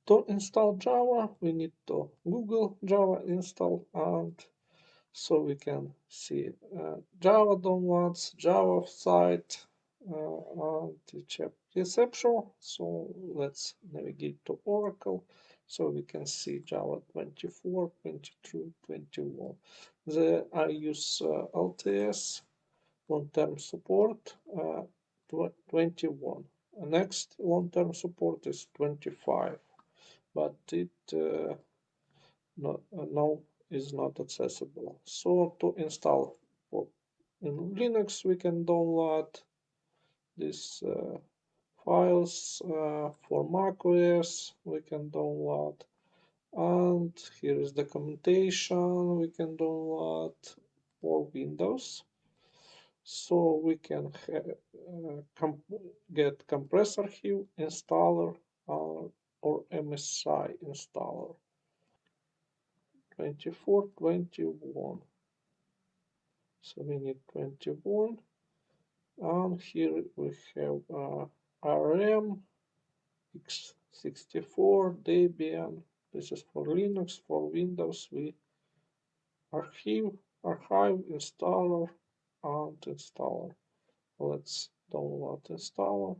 To install Java, we need to Google Java install, and so we can see Java downloads, Java site, and check reception. So let's navigate to Oracle, so we can see Java 24, 22, 21. I use LTS, long-term support, 21. Next long-term support is 25, but it no is not accessible. So to install in Linux, we can download these files. For macOS, we can download, and here is documentation we can download for Windows. So we can get compressor Hive installer or MSI installer. 24, 21. So we need 21. And here we have RM, x64, Debian. This is for Linux. For Windows, we archive installer, and installer. Let's download installer.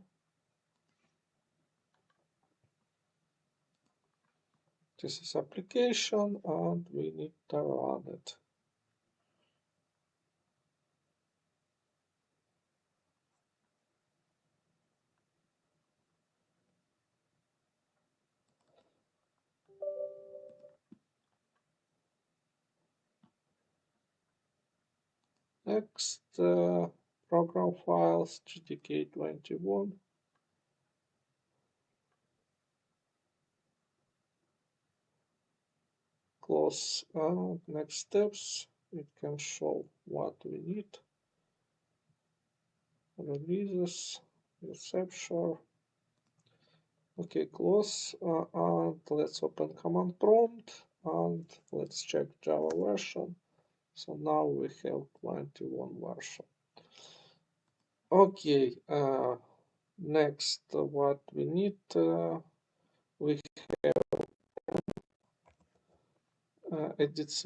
This is application, and we need to run it. Next, program files, GTK21. Close. Next steps, it can show what we need. Releases, reception. Okay, close. And let's open command prompt, and let's check Java version. So now we have 21 version. Okay, next what we need, we edit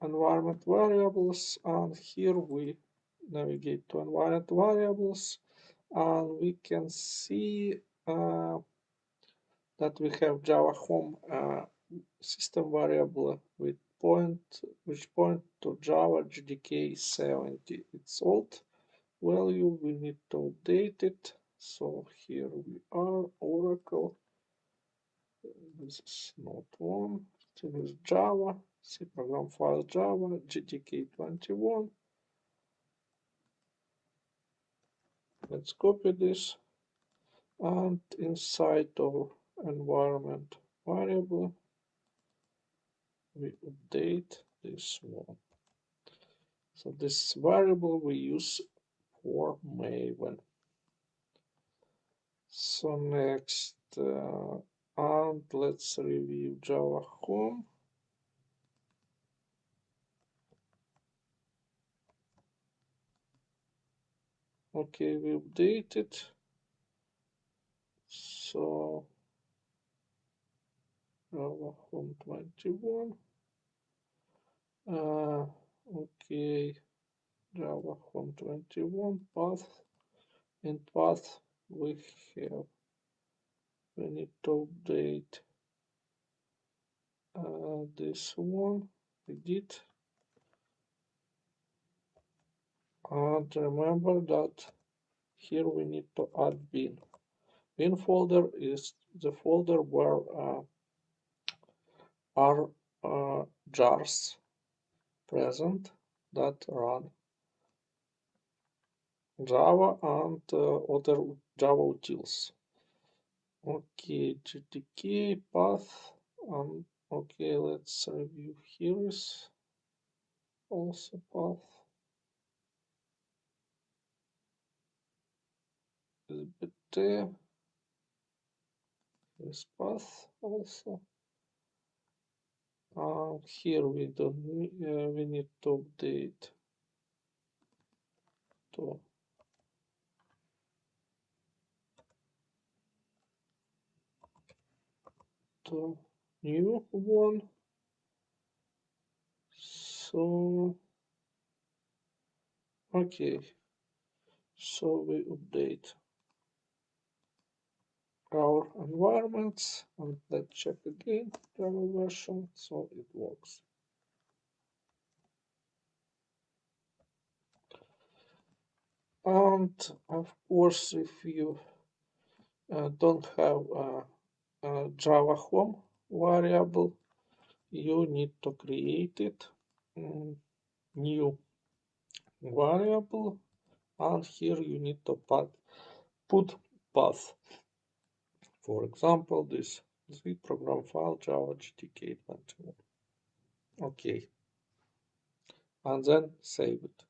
environment variables, and here we navigate to environment variables, and we can see that we have Java home system variable with which point to Java JDK 70. It's old value, we need to update it. So here we are, Oracle. This is not one. It is Java, C program file Java, JDK21. Let's copy this, and inside our environment variable, we update this one. So this variable we use for Maven. So next, and let's review Java home. Okay, we update it. So Java home 21. Okay, Java home 21 path. In path we need to update this one. We did. And remember that here we need to add bin. Bin folder is the folder where are jars present that run Java and other Java utils. Okay, GTK path. Okay, let's review. Here is also path. SBT is path also. Here we don't we need to update to new one. So, okay, so we update our environments and let's check again Java version, so it works. And of course, if you don't have a Java home variable, you need to create it, new variable, and here you need to put path. For example, this program file Java GTK 21. Okay, and then save it.